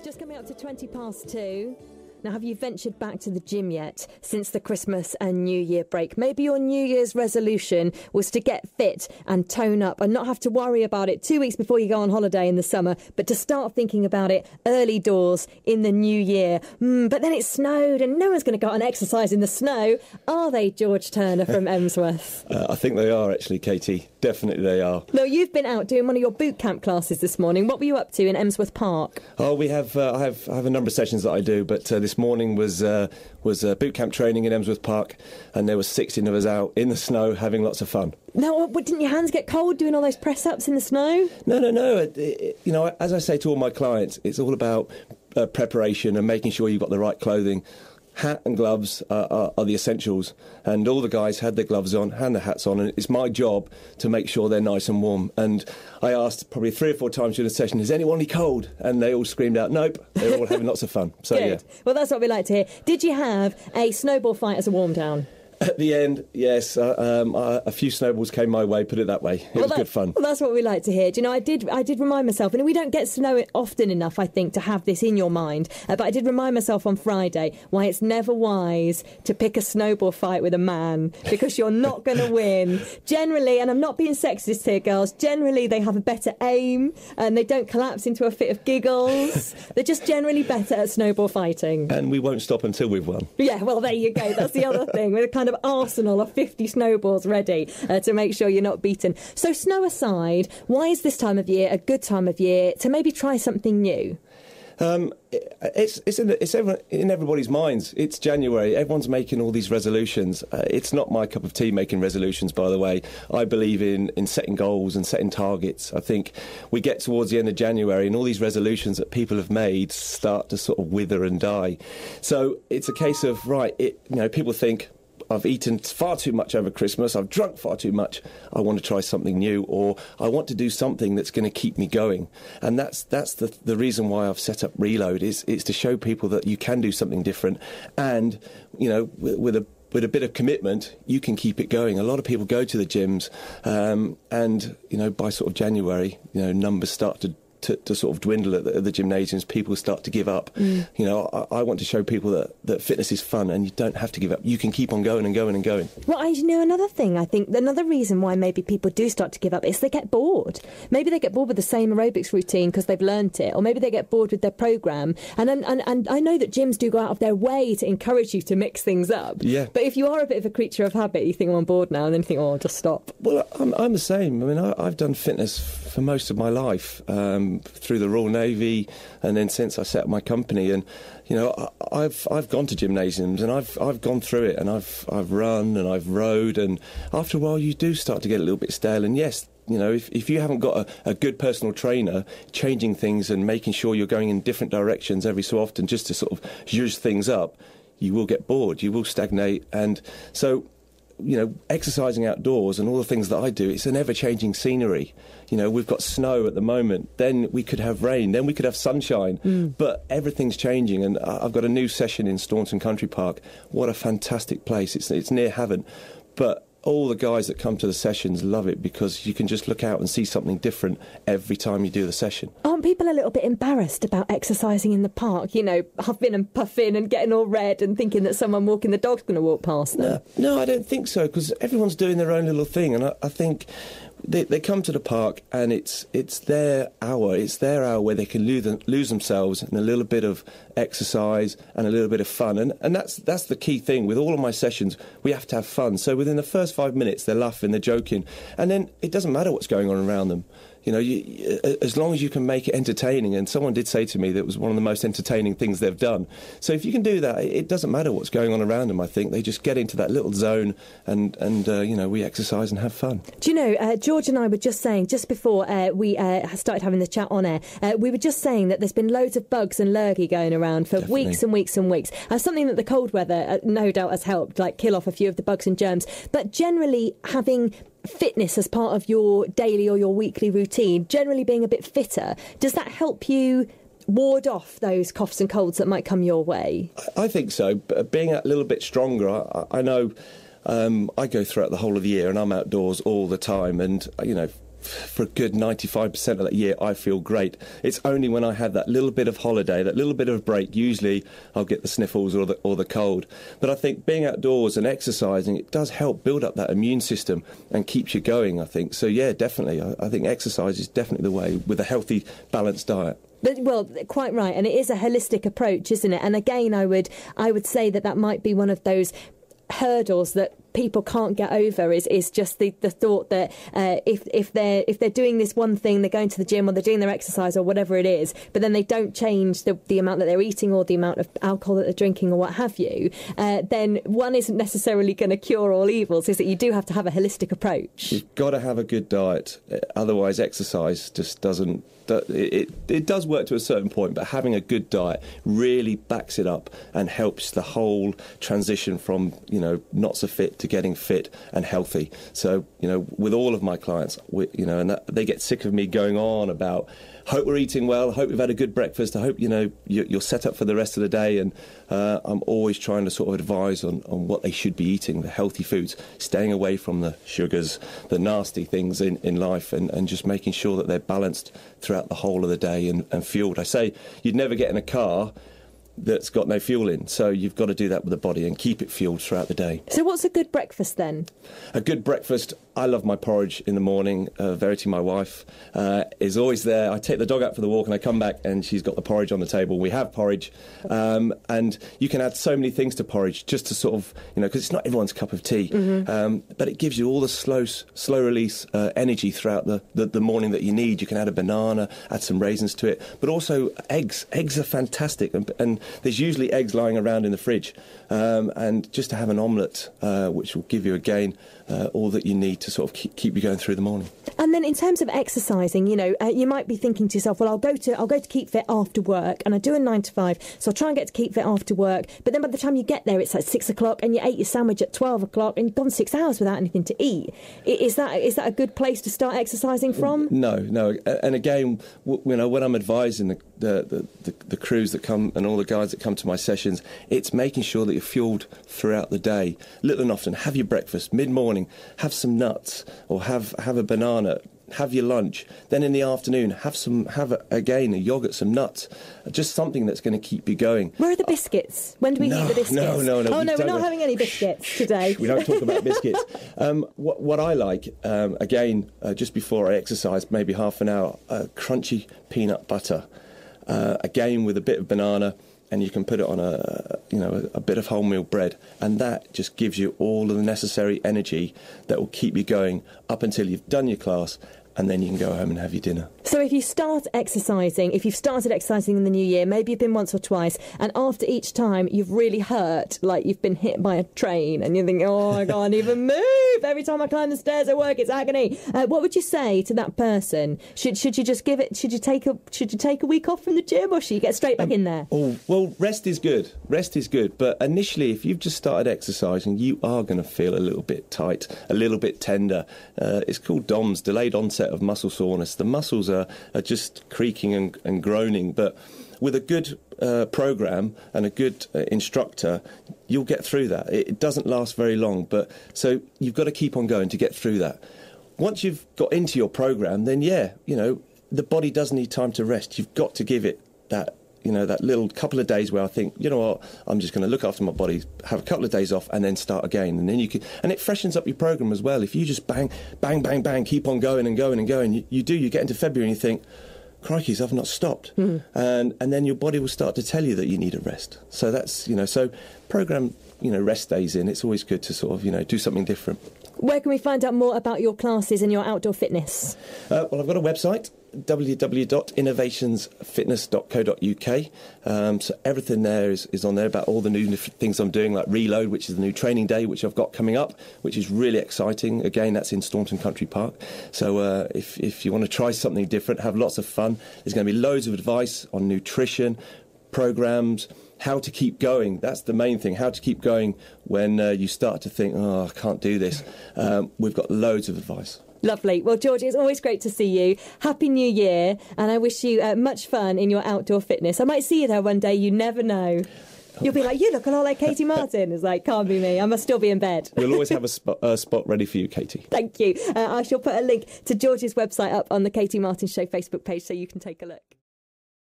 Just coming up to 2:20. Now, have you ventured back to the gym yet since the Christmas and New Year break? Maybe your New Year's resolution was to get fit and tone up and not have to worry about it 2 weeks before you go on holiday in the summer, but to start thinking about it early doors in the new year. But then it snowed and no one's going to go out and exercise in the snow. Are they, George Turner from Emsworth? I think they are, actually, Katie. Definitely they are. No, you've been out doing one of your boot camp classes this morning. What were you up to in Emsworth Park? Oh, we have. I have a number of sessions that I do, but this morning was boot camp training in Emsworth Park, and there were 16 of us out in the snow having lots of fun. No, didn't your hands get cold doing all those press-ups in the snow? No. As I say to all my clients, it's all about preparation and making sure you've got the right clothing. Hat and gloves are the essentials, and all the guys had their gloves on and their hats on, and it's my job to make sure they're nice and warm. And I asked probably 3 or 4 times during the session, is anyone any cold? And they all screamed out, nope. They were all having lots of fun. So Good. Yeah. Well, that's what we like to hear. Did you have a snowball fight as a warm-down? At the end, yes, a few snowballs came my way, put it that way. It was good fun. Well, that's what we like to hear. Do you know, I did remind myself, and we don't get to know it often enough, I think, to have this in your mind, but I did remind myself on Friday why it's never wise to pick a snowball fight with a man, because you're not going to win. Generally, and I'm not being sexist here, girls, generally they have a better aim, and they don't collapse into a fit of giggles. They're just generally better at snowball fighting. And we won't stop until we've won. Yeah, well, there you go. That's the other thing. We're kind of arsenal of 50 snowballs ready to make sure you're not beaten. So snow aside, why is this time of year a good time of year to maybe try something new? It's in everybody's minds. It's January. Everyone's making all these resolutions. It's not my cup of tea making resolutions, by the way. I believe in setting goals and setting targets. I think we get towards the end of January and all these resolutions that people have made start to sort of wither and die. So it's a case of, people think, I've eaten far too much over Christmas, I've drunk far too much, I want to try something new, or I want to do something that's going to keep me going. And that's the reason why I've set up Reload, is to show people that you can do something different, and, with a bit of commitment, you can keep it going. A lot of people go to the gyms, and, by sort of January, numbers start to sort of dwindle at the gymnasiums. People start to give up. I want to show people that fitness is fun, and you don't have to give up. You can keep on going and going and going. Well, another thing, I think, another reason why maybe people do start to give up is they get bored. Maybe they get bored with the same aerobics routine because they've learnt it, or maybe they get bored with their programme. And I know that gyms do go out of their way to encourage you to mix things up. Yeah. But if you are a bit of a creature of habit, you think, I'm bored now, and then you think, I'll just stop. Well, I'm the same. I mean, I've done fitness for most of my life, through the Royal Navy, and then since I set up my company. And I've gone to gymnasiums, and I've gone through it, and I've run and I've rowed, and after a while you do start to get a little bit stale. And yes, if you haven't got a good personal trainer changing things and making sure you're going in different directions every so often just to sort of zhuzh things up, you will get bored, you will stagnate. And so exercising outdoors and all the things that I do, it's an ever-changing scenery. We've got snow at the moment, then we could have rain, then we could have sunshine, but everything's changing. And I've got a new session in Staunton Country Park. What a fantastic place. It's near Havant, but all the guys that come to the sessions love it because you can just look out and see something different every time you do the session. Aren't people a little bit embarrassed about exercising in the park, huffing and puffing and getting all red and thinking that someone walking the dog's going to walk past them? No, I don't think so, because everyone's doing their own little thing, and I think they come to the park and it's their hour. It's their hour where they can lose themselves in a little bit of exercise and a little bit of fun. And that's the key thing. With all of my sessions, we have to have fun. So within the first 5 minutes, they're laughing, they're joking. And then it doesn't matter what's going on around them. As long as you can make it entertaining. And someone did say to me that it was one of the most entertaining things they've done. So if you can do that, it doesn't matter what's going on around them, I think. They just get into that little zone and we exercise and have fun. Do you know, George and I were just saying, just before we started having the chat on air, we were just saying that there's been loads of bugs and lurgy going around for Definitely. weeks and weeks and weeks. Something that the cold weather no doubt has helped, like kill off a few of the bugs and germs. But generally having fitness as part of your daily or your weekly routine, generally being a bit fitter, does that help you ward off those coughs and colds that might come your way? I think so. Being a little bit stronger, I know I go throughout the whole of the year and I'm outdoors all the time, and for a good 95% of that year, I feel great. It's only when I have that little bit of holiday, that little bit of break, usually I'll get the sniffles or the cold. But I think being outdoors and exercising, it does help build up that immune system and keeps you going, I think. So, yeah, definitely. I think exercise is definitely the way, with a healthy, balanced diet. But, well, quite right, and it is a holistic approach, isn't it? And again, I would say that might be one of those hurdles that people can't get over is just the thought that if they're doing this one thing, they're going to the gym or they're doing their exercise or whatever it is, but then they don't change the amount that they're eating or the amount of alcohol that they're drinking or what have you, then one isn't necessarily going to cure all evils. Is that you do have to have a holistic approach. You've got to have a good diet, otherwise exercise just doesn't. It does work to a certain point, but having a good diet really backs it up and helps the whole transition from, not so fit to getting fit and healthy. So, with all of my clients, and they get sick of me going on about, hope we're eating well, hope we've had a good breakfast, I hope, you're set up for the rest of the day. And I'm always trying to sort of advise on what they should be eating, the healthy foods, staying away from the sugars, the nasty things in life, and just making sure that they're balanced throughout the whole of the day and fueled. I say you'd never get in a car that's got no fuel in, so you've got to do that with the body and keep it fueled throughout the day. So what's a good breakfast then? A good breakfast, I love my porridge in the morning. Verity, my wife, is always there. I take the dog out for the walk and I come back and she's got the porridge on the table. We have porridge, and you can add so many things to porridge just to sort of, because it's not everyone's cup of tea, but it gives you all the slow release energy throughout the morning that you need. You can add a banana, add some raisins to it, but also eggs. Eggs are fantastic, and there's usually eggs lying around in the fridge, and just to have an omelette, which will give you again all that you need to sort of keep you going through the morning. And then in terms of exercising, you might be thinking to yourself, well, I'll go to Keep Fit after work, and I do a 9 to 5, so I'll try and get to Keep Fit after work. But then by the time you get there, it's like 6 o'clock, and you ate your sandwich at 12 o'clock, and you've gone 6 hours without anything to eat. Is that a good place to start exercising from? No. And again, when I'm advising the crews that come and all the guys that come to my sessions, it's making sure that you're fueled throughout the day. Little and often, have your breakfast mid-morning, have some nuts or have a banana, have your lunch. Then in the afternoon, have a yogurt, some nuts, just something that's going to keep you going. Where are the biscuits? When do we eat the biscuits? No. Oh no, we're not having any biscuits today. We don't talk about biscuits. What I like, just before I exercise, maybe half an hour, crunchy peanut butter. Again, with a bit of banana, and you can put it on a bit of wholemeal bread, and that just gives you all of the necessary energy that will keep you going up until you've done your class, and then you can go home and have your dinner. So if you've started exercising in the new year, maybe you've been once or twice, and after each time you've really hurt, like you've been hit by a train, and you're thinking, oh, I can't even move. Every time I climb the stairs at work, it's agony. What would you say to that person? Should you just give it? Should you take a week off from the gym, or should you get straight back in there? Oh, well, rest is good. But initially, if you've just started exercising, you are going to feel a little bit tight, a little bit tender. It's called DOMS, delayed onset of muscle soreness. The muscles are just creaking and groaning, but with a good program and a good instructor, you'll get through that. It doesn't last very long, but so you've got to keep on going to get through that. Once you've got into your program, then the body does need time to rest. You've got to give it that little couple of days where I think, you know what, I'm just going to look after my body, have a couple of days off, and then start again. And then and it freshens up your program as well. If you just bang, keep on going and going and going, you get into February and you think, crikey, I've not stopped. And then your body will start to tell you that you need a rest. So that's, so program, rest days in, it's always good to sort of, do something different. Where can we find out more about your classes and your outdoor fitness? Well, I've got a website, www.innovationsfitness.co.uk. So everything there is on there about all the new things I'm doing, like Reload, which is the new training day, which I've got coming up, which is really exciting. Again, that's in Staunton Country Park. So if you want to try something different, have lots of fun, there's going to be loads of advice on nutrition, programs, how to keep going. That's the main thing, how to keep going when you start to think, oh, I can't do this. We've got loads of advice. Lovely. Well, George, it's always great to see you. Happy New Year, and I wish you much fun in your outdoor fitness. I might see you there one day, you never know. You'll be like, you look a lot like Katie Martin. It's like, can't be me. I must still be in bed. We'll always have a spot ready for you, Katie. Thank you. I shall put a link to George's website up on the Katie Martin Show Facebook page so you can take a look.